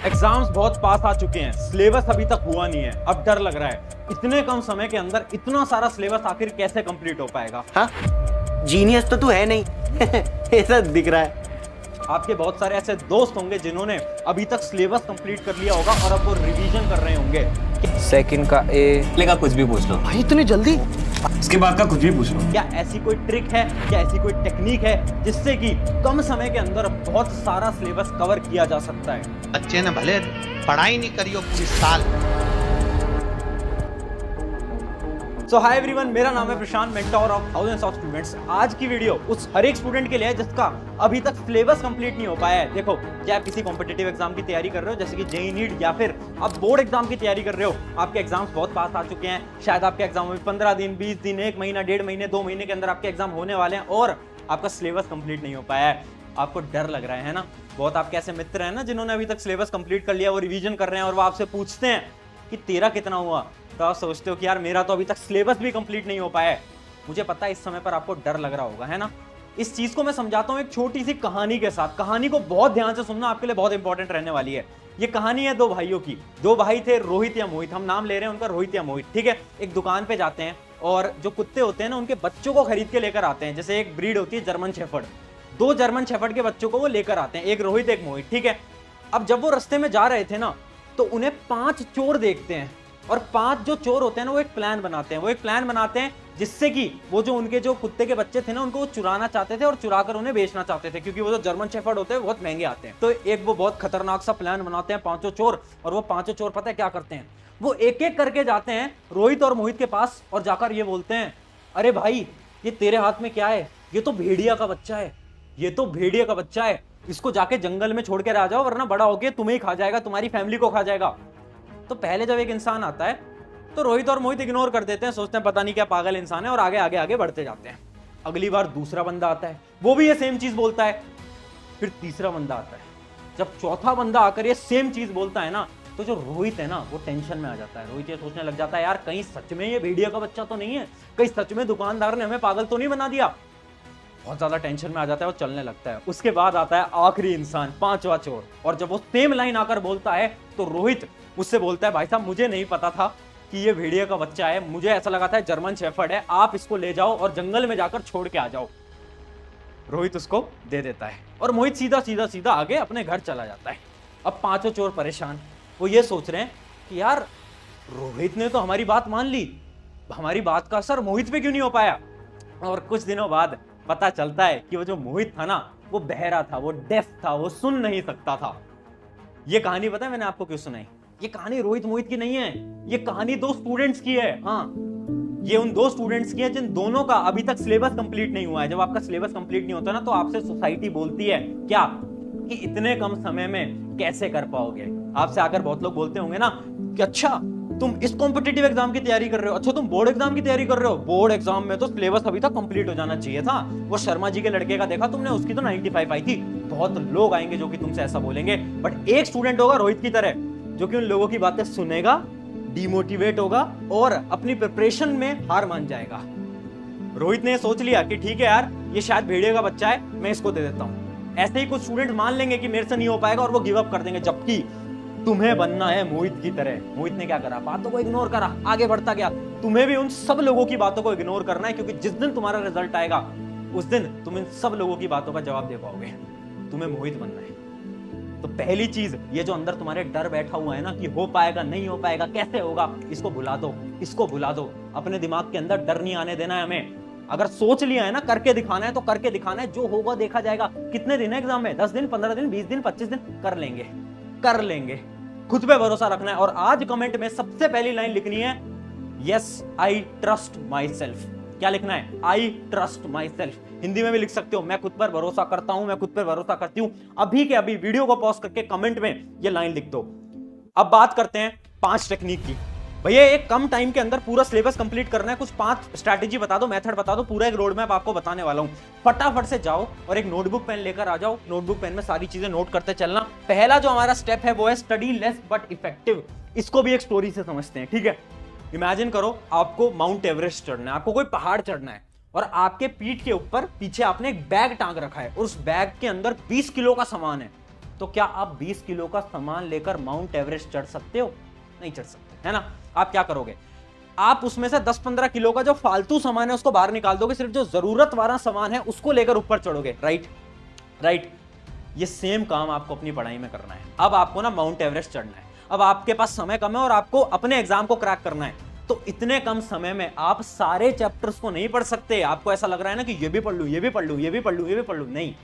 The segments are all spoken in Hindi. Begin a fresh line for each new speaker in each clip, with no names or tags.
एग्जाम्स बहुत पास आ चुके हैं, सिलेबस अभी तक हुआ नहीं है। अब डर लग रहा है इतने कम समय के अंदर इतना सारा सिलेबस आखिर कैसे कंप्लीट हो पाएगा।
हाँ, जीनियस तो तू है नहीं ऐसा दिख रहा है।
आपके बहुत सारे ऐसे दोस्त होंगे जिन्होंने अभी तक सिलेबस कंप्लीट कर लिया होगा और अब वो रिवीजन कर रहे होंगे।
सेकंड का ए
लेगा, कुछ भी पूछ लो
भाई इतनी जल्दी?
इसके बाद का कुछ भी पूछ लो।
क्या ऐसी कोई ट्रिक है, क्या ऐसी कोई टेक्निक है जिससे कि कम समय के अंदर बहुत सारा सिलेबस कवर किया जा सकता है?
बच्चे ने भले पढ़ाई नहीं करी हो पूरी साल।
सो हाय एवरीवन, मेरा नाम है Prashant, mentor of thousands of students. आज की वीडियो उस हर एक स्टूडेंट के लिए है जिसका अभी तक सिलेबस कंप्लीट नहीं हो पाया है। देखो, क्या आप किसी कॉम्पिटिटिव एग्जाम की तैयारी कर रहे हो जैसे कि जेईई नीट, या फिर आप बोर्ड एग्जाम की तैयारी कर रहे हो, आपके एग्जाम्स बहुत पास आ चुके हैं, शायद आपके एग्जाम में 15 दिन, 20 दिन, 1 महीना, 1.5 महीने, 2 महीने के अंदर आपके एग्जाम होने वाले हैं और आपका सिलेबस कंप्लीट नहीं हो पाया है। आपको डर लग रहा है ना? बहुत आपके ऐसे मित्र हैं ना जिन्होंने अभी तक सिलेबस कंप्लीट कर लिया, वो रिवीजन कर रहे हैं और वो आपसे पूछते हैं कि तेरा कितना हुआ, तो आप सोचते हो कि यार मेरा तो अभी तक सिलेबस भी कंप्लीट नहीं हो पाया है। मुझे पता है इस समय पर आपको डर लग रहा होगा, है ना? इस चीज को मैं समझाता हूं एक छोटी सी कहानी के साथ। कहानी को बहुत ध्यान से सुनना, आपके लिए बहुत इंपॉर्टेंट रहने वाली है। ये कहानी है दो भाइयों की। दो भाई थे, रोहित या मोहित, हम नाम ले रहे हैं उनका रोहित या मोहित, ठीक है। एक दुकान पे जाते हैं और जो कुत्ते होते हैं ना, उनके बच्चों को खरीद के लेकर आते हैं। जैसे एक ब्रीड होती है जर्मन शेफर्ड, 2 जर्मन शेफर्ड के बच्चों को वो लेकर आते हैं, एक रोहित एक मोहित, ठीक है। अब जब वो रास्ते में जा रहे थे ना, तो उन्हें 5 चोर देखते हैं और 5 जो चोर होते हैं ना, वो एक प्लान बनाते हैं। वो एक प्लान बनाते हैं जिससे कि वो जो उनके जो कुत्ते के बच्चे थे ना, उनको वो चुराना चाहते थे और चुरा कर उन्हें बेचना चाहते थे, क्योंकि वो जो जर्मन शेफर्ड होते हैं बहुत महंगे आते हैं। तो एक वो बहुत खतरनाक सा प्लान बनाते हैं 5 चोर, और वो 5 चोर पता है क्या करते हैं? वो एक एक करके जाते हैं रोहित और मोहित के पास और जाकर ये बोलते हैं, अरे भाई, ये तेरे हाथ में क्या है? ये तो भेड़िया का बच्चा है, ये तो भेड़िया का बच्चा है, इसको जाके जंगल में छोड़ के आ जाओ, वरना बड़ा होके तुम्हें ही खा जाएगा, तुम्हारी फैमिली को खा जाएगा। तो पहले जब एक इंसान आता है तो रोहित और मोहित इग्नोर कर देते हैं, सोचते हैं पता नहीं क्या पागल इंसान है, और आगे आगे आगे बढ़ते जाते हैं। अगली बार दूसरा बंदा आता है, वो भी ये सेम चीज बोलता है। फिर तीसरा बंदा आता है। जब चौथा बंदा आकर ये सेम चीज बोलता है ना, तो जो रोहित है ना, वो टेंशन में आ जाता है। रोहित ये सोचने लग जाता है, यार कहीं सच में ये भेड़िया का बच्चा तो नहीं है, कहीं सच में दुकानदार ने हमें पागल तो नहीं बना दिया। बहुत ज्यादा टेंशन में आ जाता है, वो चलने लगता है। उसके बाद आता है आखिरी इंसान, 5वां चोर, और जब वो सेम लाइन आकर बोलता है तो रोहित उससे बोलता है, भाई साहब मुझे नहीं पता था कि ये भेड़िया का बच्चा है, मुझे ऐसा लगा था जर्मन शेफर्ड है, आप इसको ले जाओ और जंगल में जाकर छोड़ के आ जाओ। रोहित उसको दे देता है और मोहित सीधा सीधा सीधा आगे अपने घर चला जाता है। अब 5 चोर परेशान, वो ये सोच रहे हैं कि यार रोहित ने तो हमारी बात मान ली, हमारी बात का असर मोहित पे क्यों नहीं हो पाया? और कुछ दिनों बाद पता चलता है कि वो जो मोहित था ना, वो बहरा था, वो डेफ था, वो सुन नहीं सकता था। ये कहानी पता है मैंने आपको क्यों सुनाई? ये कहानी रोहित मोहित की नहीं है, ये कहानी 2 स्टूडेंट्स की है। हाँ, ये उन 2 स्टूडेंट्स की है जिन दोनों का अभी तक सिलेबस कंप्लीट नहीं हुआ है। जब आपका सिलेबस कंप्लीट नहीं होता ना, तो आपसे सोसाइटी बोलती है क्या कि इतने कम समय में कैसे कर पाओगे। आपसे आकर बहुत लोग बोलते होंगे ना कि अच्छा तुम इस कॉम्पिटिटिव एग्जाम की तैयारी कर रहे हो, अच्छा तुम बोर्ड एग्जाम की तैयारी कर रहे हो, बोर्ड एग्जाम में तो सिलेबस अभी तक कंप्लीट हो जाना चाहिए था। वो शर्मा जी के लड़के का देखा तुमने, उसकी तो 95 आई थी। बहुत लोग आएंगे जो कि तुमसे ऐसा बोलेंगे, बट एक स्टूडेंट होगा रोहित की तरह जो कि उन लोगों की बातें सुनेगा, डिमोटिवेट होगा और अपनी प्रिपरेशन में हार मान जाएगा। रोहित ने सोच लिया कि ठीक है यार, ये शायद भेड़िया का बच्चा है, मैं इसको दे देता हूं। ऐसे ही कुछ स्टूडेंट मान लेंगे कि मेरे से नहीं हो पाएगा और वो गिव अप कर देंगे, जबकि तुम्हें बनना है मोहित की तरह। मोहित ने क्या करा? बातों को इग्नोर करा, आगे बढ़ता गया। तुम्हें भी उन सब लोगों की बातों को इग्नोर करना है, क्योंकि जिस दिन तुम्हारा रिजल्ट आएगा उस दिन तुम इन सब लोगों की बातों का जवाब दे पाओगे। तुम्हें मोहित बनना है। तो पहली चीज, ये जो अंदर तुम्हारे डर बैठा हुआ है ना कि हो पाएगा नहीं हो पाएगा, कैसे होगा, इसको भुला दो, इसको भुला दो। अपने दिमाग के अंदर डर नहीं आने देना है हमें। अगर सोच लिया है ना करके दिखाना है तो करके दिखाना है, जो होगा देखा जाएगा। कितने दिन है एग्जाम में? 10 दिन, 15 दिन, 20 दिन, 25 दिन? कर लेंगे, कर लेंगे। खुद पे भरोसा रखना है। और आज कमेंट में सबसे पहली लाइन लिखनी है, yes I trust my self. क्या लिखना है? I trust my self. Hindi में भी लिख सकते हो, मैं खुद पर भरोसा करता हूं, मैं खुद पर भरोसा करती हूं। अभी के अभी वीडियो को पॉज करके कमेंट में ये लाइन लिख दो। अब बात करते हैं 5 टेक्निक की। भैया एक कम टाइम के अंदर पूरा सिलेबस कंप्लीट करना है, कुछ 5 स्ट्रैटेजी बता दो, मेथड बता दो, पूरा एक रोड मैप आपको बताने वाला हूं। फटाफट से जाओ और एक नोटबुक पेन लेकर आ जाओ। नोटबुक पेन में सारी चीजें नोट करते चलना। पहला जो हमारा स्टेप है वो है स्टडी लेस बट इफेक्टिव। इसको भी एक स्टोरी से समझते हैं, ठीक है। इमेजिन करो आपको माउंट एवरेस्ट चढ़ना है, आपको कोई पहाड़ चढ़ना है, और आपके पीठ के ऊपर पीछे आपने एक बैग टांग रखा है और उस बैग के अंदर 20 किलो का सामान है। तो क्या आप 20 किलो का सामान लेकर माउंट एवरेस्ट चढ़ सकते हो? नहीं चढ़ सकते, है ना। आप क्या करोगे, आप उसमें से 10-15 किलो का जो फालतू सामान है उसको बाहर निकाल दोगे, सिर्फ जो जरूरत वाला सामान है उसको लेकर ऊपर चढ़ोगे। राइट। ये सेम काम आपको अपनी पढ़ाई में करना है। अब आपको ना माउंट एवरेस्ट चढ़ना है। अब आपके पास समय कम है और आपको अपने एग्जाम को क्रैक करना है, तो इतने कम समय में आप सारे चैप्टर्स को नहीं पढ़ सकते। आपको ऐसा लग रहा है ना कि ये भी पढ़ लूं, ये भी पढ़ लूं, ये भी पढ़ लूं, ये भी पढ़ लूं, नहीं।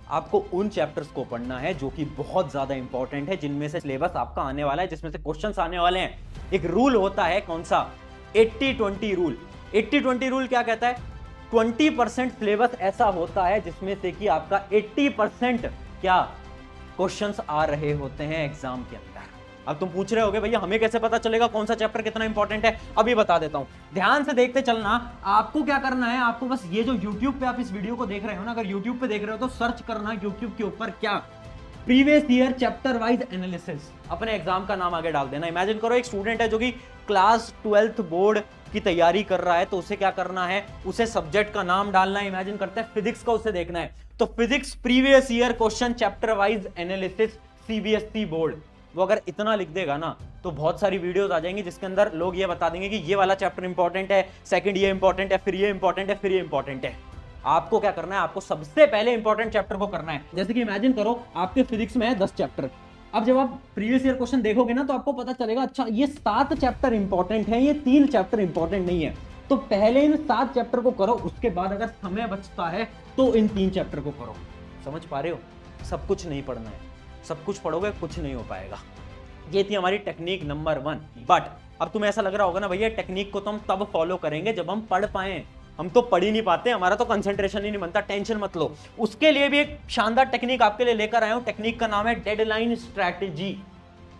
आपको उन चैप्टर्स को पढ़ना है जो कि बहुत ज्यादा इंपॉर्टेंट है, जिनमें से सिलेबस आपका आने वाला है, जिसमें से क्वेश्चंस आने वाले हैं। एक रूल होता है, कौन सा? 80-20 रूल। 80-20 रूल क्या कहता है? 20% सिलेबस ऐसा होता है जिसमें से कि आपका 80% क्या क्वेश्चंस आ रहे होते हैं एग्जाम के अंदर। अब तुम पूछ रहे होगे भैया हमें कैसे पता चलेगा कौन सा चैप्टर कितना इंपॉर्टेंट है? अभी बता देता हूं, ध्यान से देखते चलना। आपको क्या करना है, आपको बस ये जो YouTube पे आप इस वीडियो को देख रहे हो ना, अगर YouTube पे देख रहे हो तो सर्च करना YouTube के ऊपर क्या, previous year chapter wise analysis. अपने एग्जाम का नाम आगे डाल देना। इमेजिन करो एक स्टूडेंट है जो कि क्लास 12th बोर्ड की तैयारी कर रहा है, तो उसे क्या करना है, उसे सब्जेक्ट का नाम डालना है। इमेजिन करते हैं फिजिक्स का उसे देखना है, तो physics previous year question chapter wise analysis CBSE board. वो अगर इतना लिख देगा ना तो बहुत सारी वीडियोस आ जाएंगी जिसके अंदर लोग ये बता देंगे कि ये वाला चैप्टर इंपॉर्टेंट है, सेकंड ये इंपॉर्टेंट है, फिर ये इंपॉर्टेंट है, फिर ये इंपॉर्टेंट है। आपको क्या करना है, आपको सबसे पहले इंपॉर्टेंट चैप्टर को करना है। जैसे कि इमेजिन करो आपके फिजिक्स में है 10 चैप्टर। अब जब आप प्रीवियस ईयर क्वेश्चन देखोगे ना तो आपको पता चलेगा अच्छा ये 7 चैप्टर इंपॉर्टेंट है, ये 3 चैप्टर इंपॉर्टेंट नहीं है। तो पहले इन 7 चैप्टर को करो, उसके बाद अगर समय बचता है तो इन 3 चैप्टर को करो। समझ पा रहे हो? सब कुछ नहीं पढ़ना है, सब कुछ पढ़ोगे कुछ नहीं हो पाएगा। ये थी हमारी टेक्निक नंबर 1। बट अब तुम्हें ऐसा लग रहा होगा ना भैया टेक्निक को तो हम तब फॉलो करेंगे जब हम पढ़ पाए, हम तो पढ़ ही नहीं पाते, हमारा तो कंसंट्रेशन ही नहीं बनता। टेंशन मत लो, उसके लिए भी एक शानदार टेक्निक आपके लिए लेकर आया हूं। टेक्निक का नाम है डेडलाइन स्ट्रैटेजी।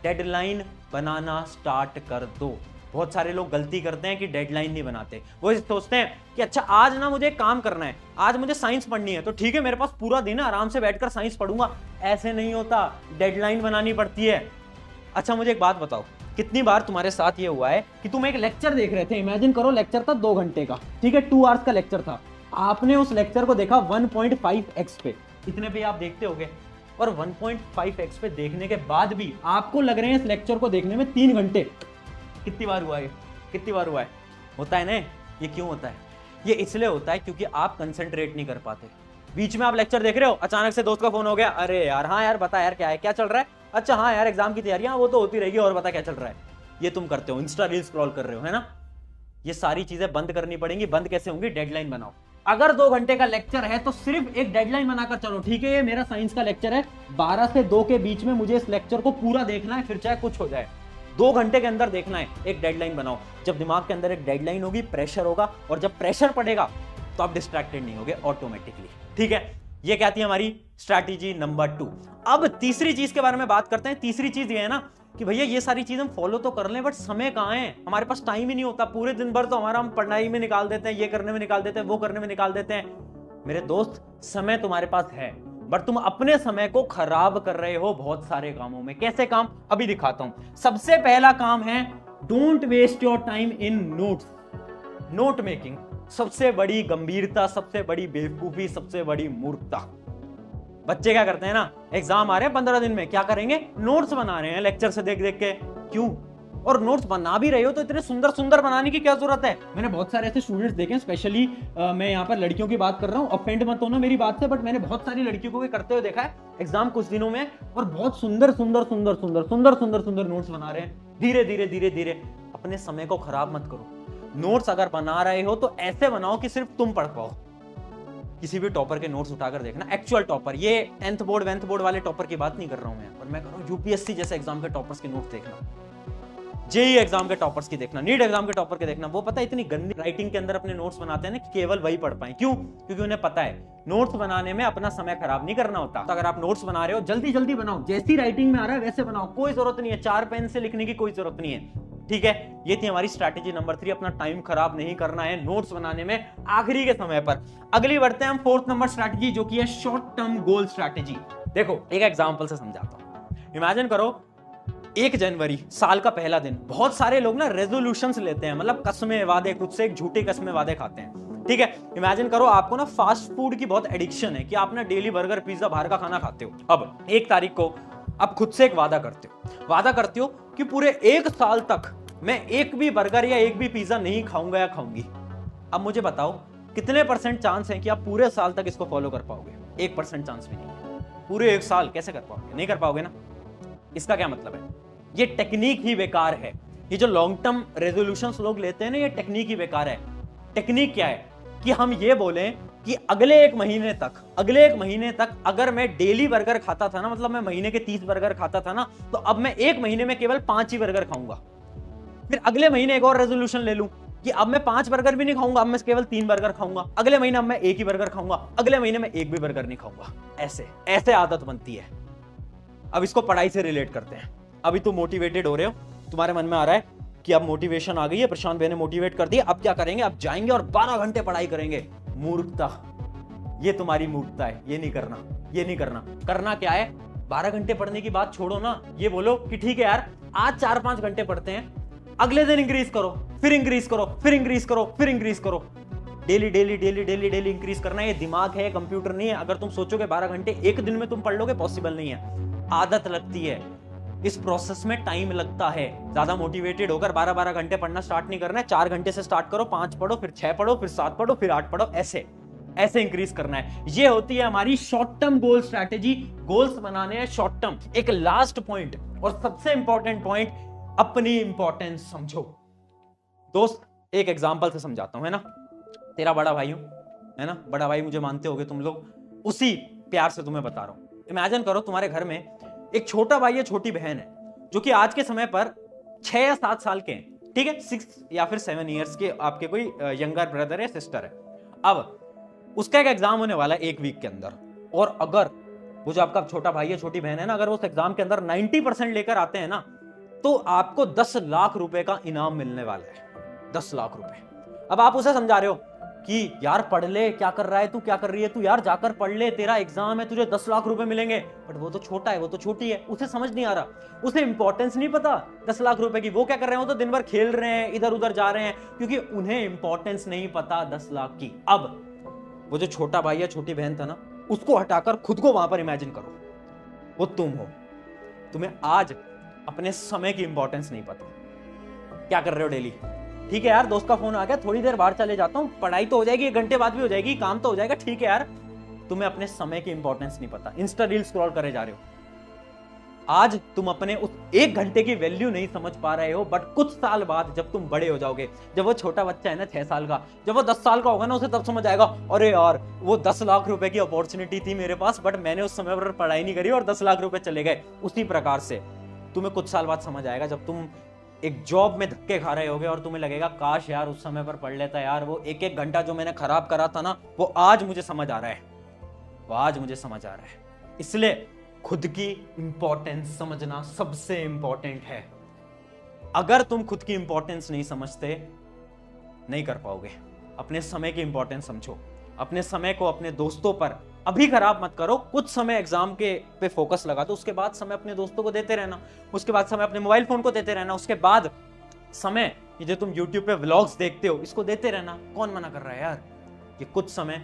डेडलाइन बनाना स्टार्ट कर दो। बहुत सारे लोग गलती करते हैं कि डेडलाइन नहीं बनाते। वो सोचते हैं कि अच्छा आज ना मुझे काम करना है, आज मुझे साइंस पढ़नी है, तो ठीक है मेरे पास पूरा दिन है, आराम से बैठकर साइंस पढ़ूंगा। ऐसे नहीं होता, डेडलाइन बनानी पड़ती है। अच्छा मुझे एक बात बताओ, कितनी बार तुम्हारे साथ ये हुआ है कि तुम एक लेक्चर देख रहे थे, इमेजिन करो लेक्चर था 2 घंटे का, ठीक है 2 आवर्स का लेक्चर था, आपने उस लेक्चर को देखा 1.5x पे, इतने पे आप देखते होगे, और 1.5x पे देखने के बाद भी आपको लग रहे हैं इस लेक्चर को देखने में 3 घंटे। कितनी बार हुआ है? कितनी बार हुआ है? होता है ना। ये क्यों होता है? ये इसलिए होता है क्योंकि आप कंसंट्रेट नहीं कर पाते। बीच में आप लेक्चर देख रहे हो, अचानक से दोस्त का फोन हो गया, अरे यार हाँ यार बता यार क्या है, क्या चल रहा है? अच्छा हाँ यार एग्जाम की तैयारियां, वो तो होती रहेगी, और बता क्या चल रहा है। ये तुम करते हो, इंस्टा रील स्क्रॉल कर रहे हो, है ना। ये सारी चीजें बंद करनी पड़ेंगी। बंद कैसे होंगी? डेडलाइन बनाओ। अगर 2 घंटे का लेक्चर है तो सिर्फ एक डेडलाइन बनाकर चलो, ठीक है ये मेरा साइंस का लेक्चर है, 12 से 2 के बीच में मुझे इस लेक्चर को पूरा देखना है, फिर चाहे कुछ हो जाए, 2 घंटे के अंदर देखना है। एक डेडलाइन बनाओ। जब दिमाग के अंदर एक डेडलाइन होगी, प्रेशर होगा, और जब प्रेशर पड़ेगा तो आप डिस्ट्रैक्टेड नहीं होगे ऑटोमेटिकली, ठीक है। ये क्या थी हमारी स्ट्रैटेजी नंबर 2। अब तीसरी चीज के बारे में बात करते हैं। तीसरी चीज ये है ना कि भैया ये सारी चीज हम फॉलो तो कर लें, बट समय कहाँ है, हमारे पास टाइम ही नहीं होता। पूरे दिन भर तो हमारा हम पढ़ाई में निकाल देते हैं, ये करने में निकाल देते हैं, वो करने में निकाल देते हैं। मेरे दोस्त समय तुम्हारे पास है, बट तुम अपने समय को खराब कर रहे हो बहुत सारे कामों में। कैसे काम? अभी दिखाता हूं। सबसे पहला काम है don't waste your time in notes. Note making सबसे बड़ी गंभीरता, सबसे बड़ी बेवकूफी, सबसे बड़ी मूर्खता। बच्चे क्या करते हैं ना, एग्जाम आ रहे हैं 15 दिन में, क्या करेंगे? नोट्स बना रहे हैं लेक्चर से देख देख के। क्यों? और नोट्स बना भी रहे हो तो इतने सुंदर सुंदर बनाने की क्या जरूरत है? मैंने बहुत सारे ऐसे स्टूडेंट्स देखे, स्पेशली मैं यहाँ पर लड़कियों की बात कर रहा हूँ, ऑफेंड मत होना मेरी बात से, बट मैंने बहुत सारी लड़कियों को भी करते हुए देखा है एग्जाम कुछ दिनों में, और बहुत सुंदर सुंदर सुंदर सुंदर सुंदर सुंदर सुंदर नोट्स बना रहे हैं। धीरे धीरे धीरे धीरे अपने समय को खराब मत करो। नोट्स अगर बना रहे हो तो ऐसे बनाओ कि सिर्फ तुम पढ़ पाओ। किसी भी टॉपर के नोट्स उठाकर देखना, एक्चुअल टॉपर, ये 10th बोर्ड 11th बोर्ड वाले टॉपर की बात नहीं कर रहा हूं मैं, पर मैं कर रहा हूं यूपीएससी जैसे एग्जाम के टॉपर्स के नोट्स देखना, जेईई एग्जाम के टॉपर्स की देखना, नीट एग्जाम के टॉपर के देखना। वो पता है इतनी गंदी राइटिंग के अंदर अपने नोट्स बनाते हैं ना कि केवल वही पढ़ पाए। क्यों? क्योंकि उन्हें पता है नोट्स बनाने में अपना समय खराब नहीं करना होता। तो अगर आप नोट्स बना रहे हो जल्दी जल्दी बनाओ, जैसी राइटिंग में आ रहा है वैसे बनाओ, कोई जरूरत नहीं है 4 पेन से लिखने की, कोई जरूरत नहीं है, ठीक है। ये थी हमारी स्ट्रैटेजी नंबर 3, अपना टाइम खराब नहीं करना है नोट्स बनाने में आखिरी के समय पर। अगली बढ़ते हैं हम 4th नंबर स्ट्रैटेजी, जो कि है शॉर्ट टर्म गोल स्ट्रैटेजी। देखो एक एग्जांपल से समझाता हूं। इमेजिन करो 1 जनवरी, साल का पहला दिन। बहुत सारे लोग ना रेजोल्यूशंस लेते हैं, मतलब कस्में वादे, खुद से एक झूठी कस्में वादे खाते हैं। ठीक है, इमेजिन करो आपको ना फास्ट फूड की बहुत एडिक्शन है कि आप ना डेली बर्गर पिज्जा बाहर का खाना खाते हो। अब 1 तारीख को आप खुद से एक वादा करते हो कि पूरे 1 साल तक मैं एक भी बर्गर या एक भी पिज्जा नहीं खाऊंगा या खाऊंगी। अब मुझे बताओ कितने % चांस है कि आप पूरे साल तक इसको फॉलो कर पाओगे? 1% चांस भी नहीं। पूरे 1 साल कैसे कर पाओगे? नहीं कर पाओगे ना। इसका क्या मतलब है? ये टेक्निक ही बेकार है। ये जो लॉन्ग टर्म रेजोल्यूशंस लोग लेते हैं ना, ये टेक्निक ही बेकार है। टेक्निक क्या है कि हम ये बोलें कि अगले एक महीने तक अगर मैं डेली बर्गर खाता था ना, मतलब मैं महीने के 30 बर्गर खाता था ना, तो अब मैं 1 महीने में केवल 5 ही बर्गर खाऊंगा। फिर अगले महीने एक और रेजोल्यूशन ले लूं कि अब मैं 5 बर्गर भी नहीं खाऊंगा, अब मैं केवल 3 बर्गर खाऊंगा। अगले महीने अब मैं 1 ही बर्गर खाऊंगा, अगले महीने में 1 भी बर्गर नहीं खाऊंगा। ऐसे आदत बनती है। अब इसको पढ़ाई से रिलेट करते हैं। अभी तुम मोटिवेटेड हो रहे हो, तुम्हारे मन में आ रहा है कि अब मोटिवेशन आ गई है, प्रशांत भाई ने मोटिवेट कर दिया, अब क्या करेंगे? अब जाएंगे और 12 घंटे पढ़ाई करेंगे। मूर्खता, ये तुम्हारी मूर्खता है। ये नहीं करना। करना क्या है? 12 घंटे पढ़ने की बात छोड़ो ना, ये बोलो कि ठीक है यार, आज 4-5 घंटे पढ़ते हैं, अगले दिन इंक्रीज करो, फिर इंक्रीज करो। डेली इंक्रीज करना। ये दिमाग है, कंप्यूटर नहीं है। अगर तुम सोचोगे 12 घंटे एक दिन में तुम पढ़ लोगे, पॉसिबल नहीं है। आदत लगती है, इस प्रोसेस में टाइम लगता है। ज्यादा मोटिवेटेड होकर 12-12 घंटे पढ़ना स्टार्ट नहीं करना है। 4 घंटे से स्टार्ट करो, 5 पढ़ो, फिर 6 पढ़ो, फिर 7 पढ़ो, फिर 8 पढ़ो। ऐसे इंक्रीज करना है। ये होती है हमारी short term goal strategy. Goals बनाने हैं शॉर्ट टर्म। एक लास्ट पॉइंट और सबसे इंपॉर्टेंट पॉइंट, अपनी इंपॉर्टेंस समझो। दोस्त, एक एग्जांपल से समझाता हूं, है ना। तेरा बड़ा भाई हूं, है ना, बड़ा भाई मुझे मानते होगे तुम लोग, उसी प्यार से तुम्हें बता रहा हूं। इमेजिन करो तुम्हारे घर में एक छोटा भाई या छोटी बहन है, जो कि आज के समय पर 6 या 7 साल के हैं, ठीक है, 6 या फिर 7 ईयर्स के आपके कोई यंगर ब्रदर या सिस्टर है। अब उसका एक एग्जाम होने वाला है 1 वीक के अंदर, और अगर वो जो आपका छोटा भाई या छोटी बहन है ना, अगर वो उस एग्जाम के अंदर 90% लेकर आते हैं ना, तो आपको 10 लाख रुपए का इनाम मिलने वाला है। 10 लाख रुपए। अब आप उसे समझा रहे हो कि यार पढ़ ले, क्या कर रहा है तू, क्या कर रही है तू, यार जाकर पढ़ ले, तेरा एग्जाम है, तुझे 10 लाख रुपए मिलेंगे। बट वो तो छोटा है, वो तो छोटी है, उसे समझ नहीं आ रहा, उसे इंपॉर्टेंस नहीं पता 10 लाख रुपए की। वो क्या कर रहे हैं? वो तो दिन भर खेल रहे हैं, इधर उधर जा रहे हैं, क्योंकि उन्हें इंपॉर्टेंस नहीं पता 10 लाख की। अब वो जो छोटा भाई या छोटी बहन था ना, उसको हटाकर खुद को वहां पर इमेजिन करो, वो तुम हो। तुम्हें आज अपने समय की इंपॉर्टेंस नहीं पता। क्या कर रहे हो डेली? ठीक है यार, दोस्त का फोन आ गया, थोड़ी देर बाहर चले जाता हूं, पढ़ाई तो हो जाएगी, 1 घंटे बाद भी हो जाएगी, काम तो हो जाएगा, ठीक है यार। तुम्हें अपने समय की इंपॉर्टेंस नहीं पता, इंस्टा रील स्क्रॉल करे जा रहे हो। आज तुम अपने उस 1 घंटे की वैल्यू नहीं समझ पा रहे हो, बट कुछ साल बाद जब तुम बड़े हो जाओगे, जब वो छोटा बच्चा है ना 6 साल का, जब वो 10 साल का होगा ना, उसे तब समझ आएगा, अरे यार वो 10 लाख रुपए की अपॉर्चुनिटी थी मेरे पास, बट मैंने उस समय पर पढ़ाई नहीं करी और 10 लाख रुपए चले गए। उसी प्रकार से तुम्हें कुछ साल बाद समझ आएगा, जब तुम एक जॉब में धक्के खा रहे होगे और तुम्हें लगेगा काश यार उस समय पर पढ़ लेता यार, वो 1-1 घंटा जो मैंने खराब करा था ना, वो आज मुझे समझ आ रहा है। इसलिए खुद की इंपॉर्टेंस समझना सबसे इंपॉर्टेंट है। अगर तुम खुद की इंपॉर्टेंस नहीं समझते, नहीं कर पाओगे। अपने समय की इंपॉर्टेंस समझो। अपने समय को अपने दोस्तों पर अभी खराब मत करो। कुछ समय एग्जाम के पे फोकस लगा दो, उसके बाद समय अपने दोस्तों को देते रहना, उसके बाद समय अपने मोबाइल फोन को देते रहना, उसके बाद समय ये जो तुम YouTube पे व्लॉग्स देखते हो, इसको देते रहना। कौन मना कर रहा है यार? ये कुछ समय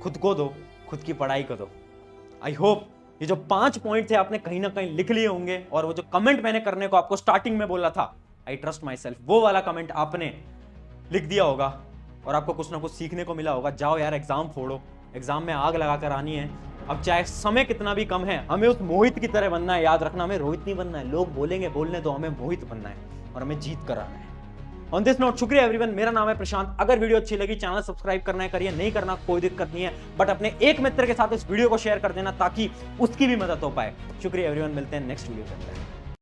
खुद को दो, खुद की पढ़ाई को दो। आई होप ये जो 5 पॉइंट थे आपने कहीं ना कहीं लिख लिए होंगे, और वो जो कमेंट मैंने करने को आपको स्टार्टिंग में बोला था, आई ट्रस्ट माई सेल्फ, वो वाला कमेंट आपने लिख दिया होगा और आपको कुछ ना कुछ सीखने को मिला होगा। जाओ यार, एग्जाम फोड़ो, एग्जाम में आग लगा कर आनी है। अब चाहे समय कितना भी कम है, हमें उस मोहित की तरह बनना है। याद रखना, हमें रोहित नहीं बनना है। लोग बोलेंगे बोलने दो, हमें मोहित बनना है और हमें जीत कर आना है। ऑन दिस नोट, शुक्रिया एवरीवन। मेरा नाम है प्रशांत। अगर वीडियो अच्छी लगी, चैनल सब्सक्राइब करना है, करिए, नहीं करना कोई दिक्कत नहीं है, बट अपने एक मित्र के साथ इस वीडियो को शेयर कर देना ताकि उसकी भी मदद हो पाए। शुक्रिया एवरीवन, मिलते हैं नेक्स्ट वीडियो के अंदर।